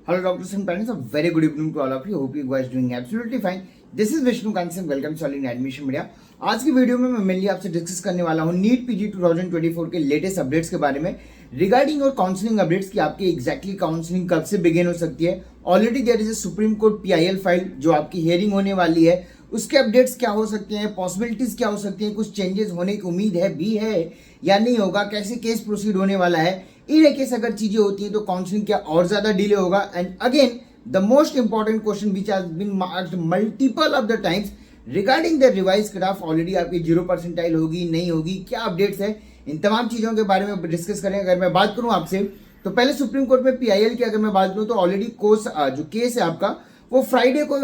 Hello, doctors and parents. A very good evening to all of you. Hope you guys doing absolutely fine. This is Vishnu Kant Singh. Welcome to in admission media. आज की video में मैं mainly आपसे discuss करने वाला हूँ NEET PG 2024 के latest updates के बारे में रिगार्डिंग और काउंसलिंग अपडेट्स की आपकी एग्जैक्टली काउंसलिंग कब से बिगिन हो सकती है. Already there is a supreme court PIL file जो आपकी हियरिंग होने वाली है. उसके अपडेट्स क्या हो सकते हैं, पॉसिबिलिटीज क्या हो सकती हैं, कुछ चेंजेस होने की उम्मीद है भी है या नहीं होगा, कैसे केस प्रोसीड होने वाला है. इन केस अगर चीजें होती हैं तो काउंसलिंग क्या और ज्यादा डिले होगा. And again the most important question which has been marked multiple of the times regarding the revise cut off. Already आपकी 0 परसेंटाइल होगी नहीं होगी, क्या अपडेट्स है, इन तमाम चीजों के बारे में डिस्कस करें. अगर मैं बात करूं आपसे तो पहले सुप्रीम कोर्ट में PIL की अगर मैं बात करूं तो ऑलरेडी कोर्स जो केस है आपका वो फ्राइडे को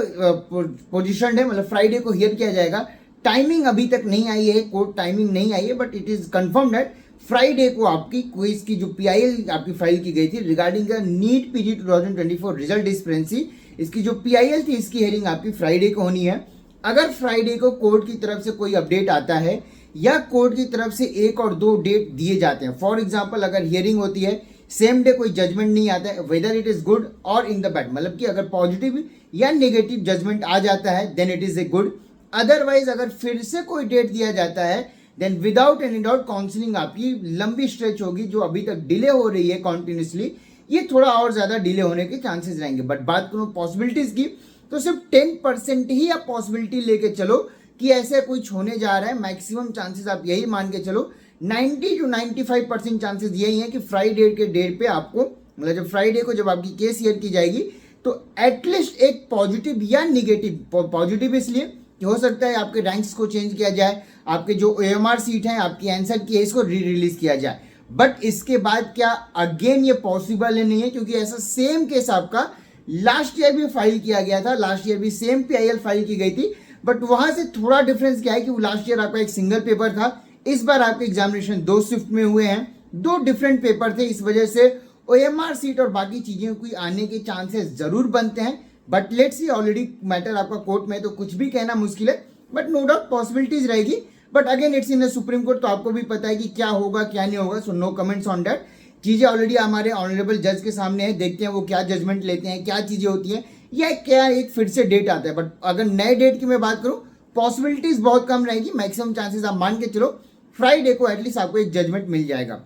पोजिशन है, मतलब फ्राइडे को हियर किया जाएगा. टाइमिंग अभी तक नहीं आई है, कोर्ट टाइमिंग नहीं आई है, but it is confirm that Friday को आपकी क्विज की जो PIL आपकी फाइल की गई थी regarding the NEET PG 2024 result discrepancy, इसकी जो PIL थी इसकी हियरिंग आपकी फ्राइडे को होनी है. अगर फ्राइडे को कोर्ट की तरफ से कोई अपडेट आता है या कोर्ट की तरफ से 1 और 2 डेट दिए जाते हैं, फॉर एग्जाम्पल अगर हियरिंग होती है सेम डे कोई जजमेंट नहीं आता है, वेदर इट इज गुड और इन द बैड, मतलब कि अगर पॉजिटिव या नेगेटिव जजमेंट आ जाता है then it is a good. Otherwise अगर फिर से कोई डेट दिया जाता है then without any doubt counselling आपकी लंबी स्ट्रेच होगी जो अभी तक डिले हो रही है कॉन्टिन्यूसली, ये थोड़ा और ज्यादा डिले होने के चांसेस रहेंगे. बट बात करूं पॉसिबिलिटीज की तो सिर्फ 10% ही आप पॉसिबिलिटी लेके चलो कि ऐसे कुछ होने जा रहा है. मैक्सिमम चांसेस आप यही मान के चलो 90 to 95% चांसेस यही है कि फ्राइडे के डेट पे आपको, मतलब जब फ्राइडे को जब आपकी केस हियर की जाएगी तो एटलीस्ट एक पॉजिटिव या निगेटिव, पॉजिटिव इसलिए कि हो सकता है आपके रैंक्स को चेंज किया जाए, आपके जो OMR सीट है आपकी आंसर की है इसको रिलीज किया जाए. बट इसके बाद क्या अगेन ये पॉसिबल है नहीं है, क्योंकि ऐसा सेम केस आपका लास्ट ईयर भी फाइल किया गया था. लास्ट ईयर भी सेम PIL फाइल की गई थी, बट वहां से थोड़ा डिफरेंस क्या है कि लास्ट ईयर आपका एक सिंगल पेपर था, इस बार आपके एग्जामिनेशन 2 शिफ्ट में हुए हैं, 2 डिफरेंट पेपर थे. इस वजह से OMR सीट और बाकी चीजें कोई आने के चांसेस जरूर बनते हैं. But let's see, already matter आपका कोर्ट में, तो कुछ भी कहना मुश्किल है, बट नो डाउट पॉसिबिलिटीज रहेगी. But again it's in the supreme court, तो आपको भी पता है कि क्या होगा क्या नहीं होगा, so no comments on that. चीजें ऑलरेडी हमारे ऑनरेबल जज के सामने है, देखते हैं वो क्या जजमेंट लेते हैं, क्या चीजें होती हैं, या क्या एक फिर से डेट आता है. बट अगर नए डेट की मैं बात करूं पॉसिबिलिटीज बहुत कम रहेगी. मैक्सिमम चांसेस आप मान के चलो फ्राइडे को एटलीस्ट आपको एक जजमेंट मिल जाएगा.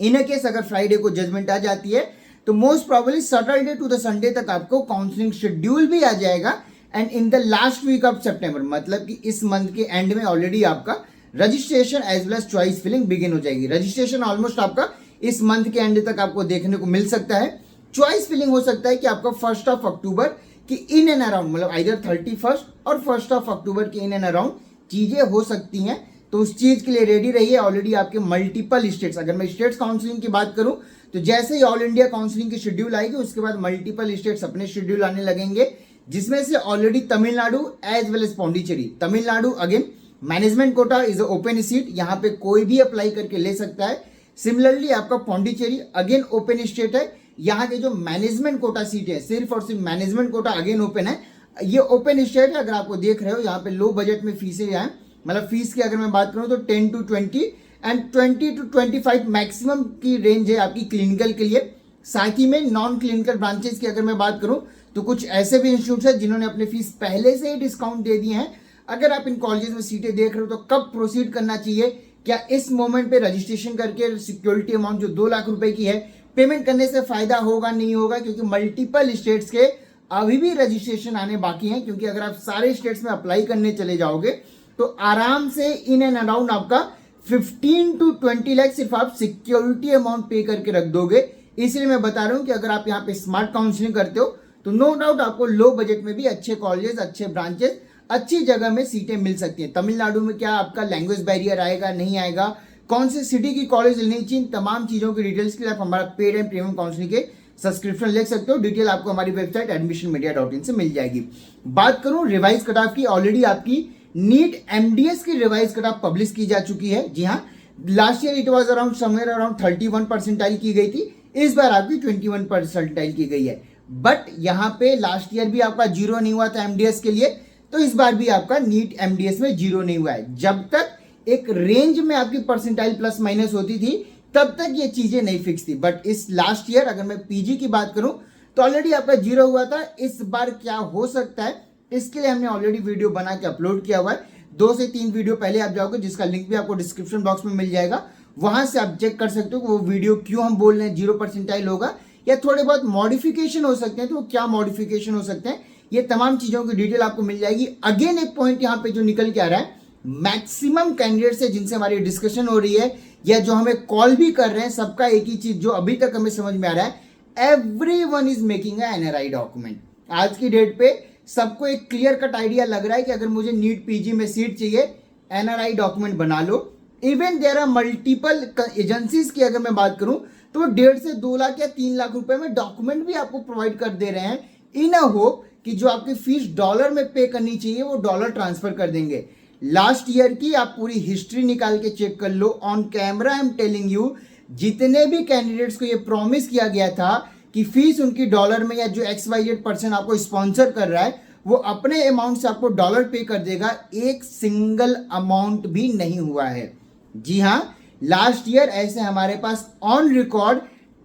इन केस अगर फ्राइडे को जजमेंट आ जाती है तो most probably Saturday to the Sunday तक आपको काउंसलिंग शेड्यूल भी आ जाएगा. And in the last week of सितंबर, मतलब कि इस मंथ के एंड में ऑलरेडी आपका registration as well as choice filling begin हो जाएगी. रजिस्ट्रेशन ऑलमोस्ट आपका इस मंथ के एंड तक आपको देखने को मिल सकता है. चॉइस फिलिंग हो सकता है कि आपका 1 अक्टूबर की इन एंड अराउंड, मतलब आइदर 31 और 1 अक्टूबर के इन एंड अराउंड चीजें हो सकती हैं. तो उस चीज के लिए रेडी रहिए. ऑलरेडी आपके मल्टीपल स्टेट्स, अगर मैं स्टेट्स काउंसलिंग की बात करूं तो जैसे ही ऑल इंडिया काउंसलिंग की शेड्यूल आएगी उसके बाद मल्टीपल स्टेट्स अपने शेड्यूल आने लगेंगे, जिसमें से already Tamil Nadu as well as Pondicherry. Tamil Nadu again management quota is open seat, यहाँ पे कोई भी अप्लाई करके ले सकता है. सिमिलरली आपका पौंडीचेरी अगेन ओपन स्टेट है, यहाँ के जो मैनेजमेंट कोटा सीट है सिर्फ और सिर्फ मैनेजमेंट कोटा अगेन ओपन है. ये ओपन स्टेट है. अगर आपको देख रहे हो यहाँ पे लो बजट में फीसें हैं, मतलब फीस की अगर मैं बात करूं तो 10 to 20 एंड 20 to 25 मैक्सिमम की रेंज है आपकी क्लिनिकल के लिए. साथ ही में नॉन क्लिनिकल ब्रांचेस की अगर मैं बात करूं तो कुछ ऐसे भी इंस्टीट्यूट है जिन्होंने अपनी फीस पहले से ही डिस्काउंट दे दिए हैं. अगर आप इन कॉलेजेस में सीटें देख रहे हो तो कब प्रोसीड करना चाहिए, क्या इस मोमेंट पे रजिस्ट्रेशन करके सिक्योरिटी अमाउंट जो 2 लाख रुपए की है पेमेंट करने से फायदा होगा नहीं होगा, क्योंकि मल्टीपल स्टेट्स के अभी भी रजिस्ट्रेशन आने बाकी हैं. क्योंकि अगर आप सारे स्टेट्स में अप्लाई करने चले जाओगे तो आराम से इन एंड अराउंड आपका 15 to 20 लाख सिर्फ आप सिक्योरिटी अमाउंट पे करके रख दोगे. इसलिए मैं बता रहा हूं कि अगर आप यहाँ पे स्मार्ट काउंसलिंग करते हो तो नो डाउट आपको लो बजट में भी अच्छे कॉलेजेस, अच्छे ब्रांचेस, अच्छी जगह में सीटें मिल सकती हैं. तमिलनाडु में क्या आपका लैंग्वेज बैरियर आएगा नहीं आएगा, कौन से सिटी की कॉलेज लेनी चाहिए, तमाम चीजों की डिटेल्स के लिए आप हमारा पेड एंड प्रीमियम काउंसलिंग के सब्सक्रिप्शन ले सकते हो. डिटेल आपको हमारी वेबसाइट admissionmedia.in से मिल जाएगी. बात करूं रिवाइज कट ऑफ की, ऑलरेडी आपकी नीट MDS की रिवाइज कट ऑफ पब्लिश की जा चुकी है. जी हाँ, last year it was around somewhere around 31 percentile की गई थी, इस बार आपकी 21 परसेंटाइल की गई है. बट यहाँ पे लास्ट ईयर भी आपका 0 नहीं हुआ था MDS के लिए, तो इस बार भी आपका नीट MDS में 0 नहीं हुआ है. जब तक एक रेंज में आपकी परसेंटाइल प्लस माइनस होती थी तब तक ये चीजें नहीं फिक्स थी. बट इस लास्ट ईयर अगर मैं PG की बात करूं तो ऑलरेडी आपका 0 हुआ था, इस बार क्या हो सकता है इसके लिए हमने ऑलरेडी वीडियो बना के अपलोड किया हुआ है। 2 से 3 वीडियो पहले आप जाओगे, जिसका लिंक भी आपको डिस्क्रिप्शन बॉक्स में मिल जाएगा, वहां से आप चेक कर सकते हो कि वो वीडियो क्यों हम बोल रहे हैं 0% होगा या थोड़े बहुत मॉडिफिकेशन हो सकते हैं, तो वो क्या मॉडिफिकेशन हो सकते हैं, ये तमाम चीजों की डिटेल आपको मिल जाएगी। अगेन एक पॉइंट यहाँ पे जो निकल के आ रहा है, मैक्सिमम कैंडिडेट से जिनसे हमारी डिस्कशन हो रही है या जो हमें कॉल भी कर रहे हैं, सबका एक ही चीज जो अभी तक हमें समझ में आ रहा है, everyone is making a NRI document. आज की डेट पे सबको एक क्लियर कट आइडिया लग रहा है कि अगर मुझे नीट पीजी में सीट चाहिए, एनआरआई डॉक्यूमेंट बना लो। Even there are multiple agencies की अगर मैं बात करूं तो 1.5 से 2 लाख या 3 लाख रुपए में डॉक्यूमेंट भी आपको प्रोवाइड कर दे रहे हैं, इन अ होप कि जो आपकी फीस डॉलर में पे करनी चाहिए वो डॉलर ट्रांसफर कर देंगे। लास्ट ईयर की आप पूरी हिस्ट्री निकाल के चेक कर लो, on camera I am telling you, जितने भी कैंडिडेट्स को ये प्रॉमिस किया गया था कि फीस उनकी डॉलर में, या जो XYZ% आपको स्पॉन्सर कर रहा है वो अपने अमाउंट से आपको डॉलर पे कर देगा, एक सिंगल अमाउंट भी नहीं हुआ है। जी हाँ, लास्ट ईयर ऐसे हमारे pass on record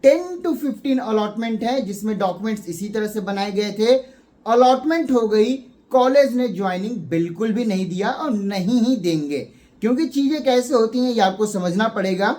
10 to 15 allotment है, जिसमें डॉक्यूमेंट्स इसी तरह से बनाए गए थे। अलॉटमेंट हो गई, कॉलेज ने ज्वाइनिंग बिल्कुल भी नहीं दिया और नहीं ही देंगे, क्योंकि चीजें कैसे होती हैं ये आपको समझना पड़ेगा।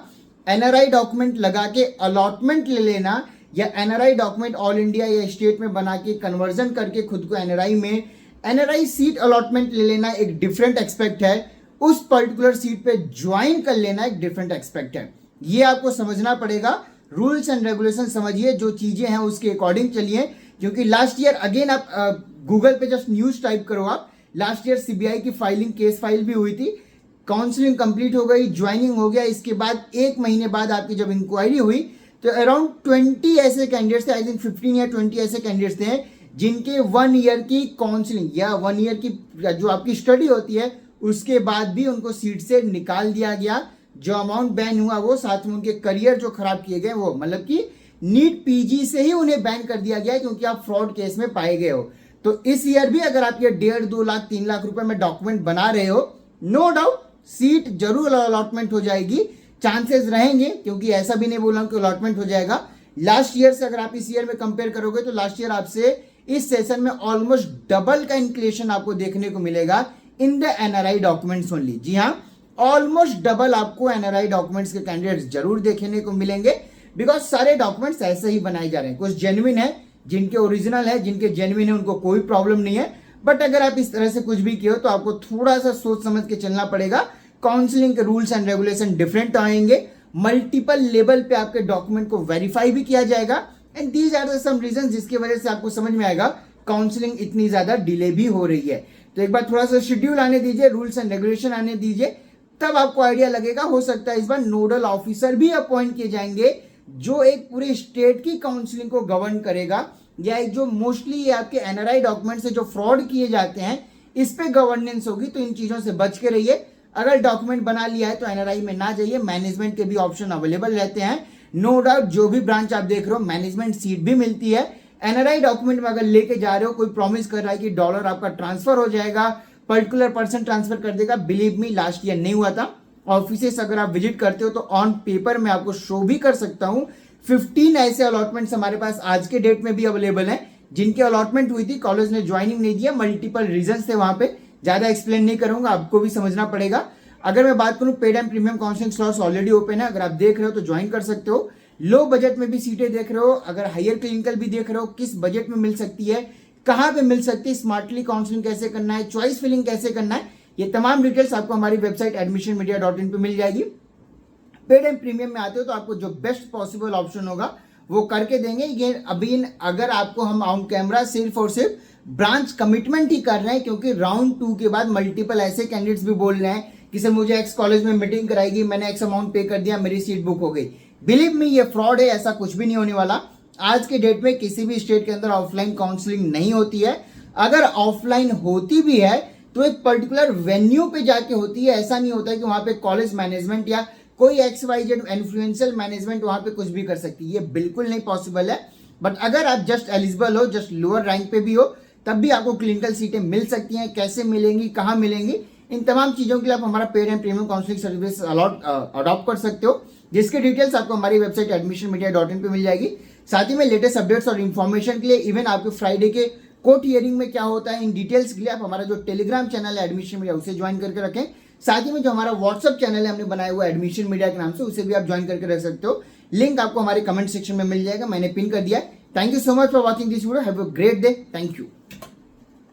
एनआरआई डॉक्यूमेंट लगा के अलॉटमेंट ले लेना, या एनआरआई डॉक्यूमेंट ऑल इंडिया या स्टेट में बना के कन्वर्जन करके खुद को एनआरआई में एनआरआई सीट अलॉटमेंट ले लेना एक डिफरेंट एक्सपेक्ट है, उस पर्टिकुलर सीट पे ज्वाइन कर लेना एक डिफरेंट एक्सपेक्ट है। ये आपको समझना पड़ेगा, रूल्स एंड रेगुलेशन समझिए, जो चीजें हैं उसके अकॉर्डिंग चलिए। क्योंकि लास्ट ईयर अगेन आप गूगल पे जस्ट न्यूज टाइप करो आप, लास्ट ईयर सीबीआई की फाइलिंग, केस फाइल भी हुई थी, काउंसलिंग कंप्लीट हो गई, ज्वाइनिंग हो गया, इसके बाद 1 महीने बाद आपकी जब इंक्वायरी हुई तो अराउंड 20 ऐसे कैंडिडेट्स थे, आई थिंक 15 या 20 ऐसे कैंडिडेट्स थे जिनके 1 ईयर की काउंसलिंग या 1 ईयर की जो आपकी स्टडी होती है उसके बाद भी उनको सीट से निकाल दिया गया। जो अमाउंट बैन हुआ वो, साथ में उनके करियर जो खराब किए गए वो, मतलब कि नीट पीजी से ही उन्हें बैन कर दिया गया है क्योंकि आप फ्रॉड केस में पाए गए हो। तो इस ईयर भी अगर आप ये 1.5, 2 लाख, 3 लाख रुपए में डॉक्यूमेंट बना रहे हो, नो डाउट सीट जरूर अलॉटमेंट हो जाएगी, चांसेस रहेंगे, क्योंकि ऐसा भी नहीं बोला कि अलॉटमेंट हो जाएगा। लास्ट ईयर से अगर आप इस ईयर में कंपेयर करोगे तो लास्ट ईयर आपसे इस सेशन में ऑलमोस्ट डबल का इंक्लेशन आपको देखने को मिलेगा in the NRI documents only. जी हाँ, ऑलमोस्ट डबल आपको एनआरआई डॉक्यूमेंट्स के कैंडिडेट्स जरूर देखने को मिलेंगे, बिकॉज सारे डॉक्यूमेंट्स ऐसे ही बनाए जा रहे हैं। कुछ जेन्युइन है, जिनके ओरिजिनल है, जिनके जेन्युइन है उनको कोई प्रॉब्लम नहीं है, बट अगर आप इस तरह से कुछ भी किए हो तो आपको थोड़ा सा सोच समझ के चलना पड़ेगा। काउंसलिंग के रूल्स एंड रेगुलेशन डिफरेंट आएंगे, मल्टीपल लेवल पे आपके डॉक्यूमेंट को वेरीफाई भी किया जाएगा, and these are the some reason जिसकी वजह से आपको समझ में आएगा काउंसलिंग इतनी ज्यादा डिले भी हो रही है। तो एक बार थोड़ा सा शेड्यूल आने दीजिए, रूल्स एंड रेगुलेशन आने दीजिए, तब आपको आइडिया लगेगा। हो सकता है इस बार नोडल ऑफिसर भी अपॉइंट किए जाएंगे जो एक पूरे स्टेट की काउंसलिंग को गवर्न करेगा, या एक जो मोस्टली ये आपके एनआरआई डॉक्यूमेंट से जो फ्रॉड किए जाते हैं इस पे गवर्नेंस होगी। तो इन चीजों से बच के रहिए। अगर डॉक्यूमेंट बना लिया है तो एनआरआई में ना जाइए, मैनेजमेंट के भी ऑप्शन अवेलेबल रहते हैं। नो डाउट जो भी ब्रांच आप देख रहे हो मैनेजमेंट सीट भी मिलती है। एनआरआई डॉक्यूमेंट में अगर लेके जा रहे हो, कोई प्रॉमिस कर रहा है कि डॉलर आपका ट्रांसफर हो जाएगा, पर्टिकुलर पर्सन ट्रांसफर कर देगा, बिलीव मी लास्ट ईयर नहीं हुआ था। ऑफिसेस अगर आप विजिट करते हो तो ऑन पेपर में आपको शो भी कर सकता हूं, 15 ऐसे अलॉटमेंट्स हमारे पास आज के डेट में भी अवेलेबल हैं जिनकी अलॉटमेंट हुई थी, कॉलेज ने ज्वाइनिंग नहीं दिया, मल्टीपल रीजंस थे वहां पे, ज्यादा एक्सप्लेन नहीं करूंगा, आपको भी समझना पड़ेगा। अगर मैं बात करूं paid and premium counselling slots already open है, अगर आप देख रहे हो तो ज्वाइन कर सकते हो। लो बजट में भी सीटें देख रहे हो, अगर हायर क्लिनिकल भी देख रहे हो, किस बजट में मिल सकती है, कहां पे मिल सकती है, स्मार्टली काउंसलिंग कैसे करना है, चॉइस फिलिंग कैसे करना है, ये तमाम डिटेल्स आपको हमारी वेबसाइट admissionmedia.in पे मिल जाएगी। पेड एंड प्रीमियम में आते हो तो आपको जो बेस्ट पॉसिबल ऑप्शन होगा वो करके देंगे। ये अभी अगर आपको हम ऑन कैमरा सिर्फ और सिर्फ ब्रांच कमिटमेंट ही कर रहे हैं, क्योंकि राउंड 2 के बाद मल्टीपल ऐसे कैंडिडेट्स भी बोल रहे हैं कि सर मुझे एक्स कॉलेज में मीटिंग कराएगी, मैंने एक्स अमाउंट पे कर दिया, मेरी सीट बुक हो गई। बिलीव मी ये फ्रॉड है, ऐसा कुछ भी नहीं होने वाला। आज के डेट में किसी भी स्टेट के अंदर ऑफलाइन काउंसलिंग नहीं होती है। अगर ऑफलाइन होती भी है तो एक पर्टिकुलर वेन्यू पे जाके होती है, ऐसा नहीं होता है कि वहां पे कॉलेज मैनेजमेंट या कोई XYZ इन्फ्लुएंशियल मैनेजमेंट वहां पे कुछ भी कर सकती है, ये बिल्कुल नहीं पॉसिबल है। बट अगर आप जस्ट एलिजिबल हो, जस्ट लोअर रैंक पे भी हो, तब भी आपको क्लिनिकल सीटें मिल सकती हैं। कैसे मिलेंगी, कहाँ मिलेंगी, इन तमाम चीजों के लिए आप हमारा paid and premium counselling service adopt कर सकते हो, जिसके डिटेल्स आपको हमारी वेबसाइट admissionmedia.in पे मिल जाएगी। साथ ही में लेटेस्ट अपडेट्स और इन्फॉर्मेशन के लिए, इवन आपके फ्राइडे के कोर्ट हियरिंग में क्या होता है इन डिटेल्स के लिए आप हमारा जो टेलीग्राम चैनल है एडमिशन मीडिया उसे ज्वाइन करके रखें। साथ ही में जो हमारा व्हाट्सअप चैनल है हमने बनाया हुआ एडमिशन मीडिया के नाम से, उसे भी आप ज्वाइन करके रख सकते हो। लिंक आपको हमारे कमेंट सेक्शन में मिल जाएगा, मैंने पिन कर दिया है। Thank you so much for watching this video. Have a great day. Thank you.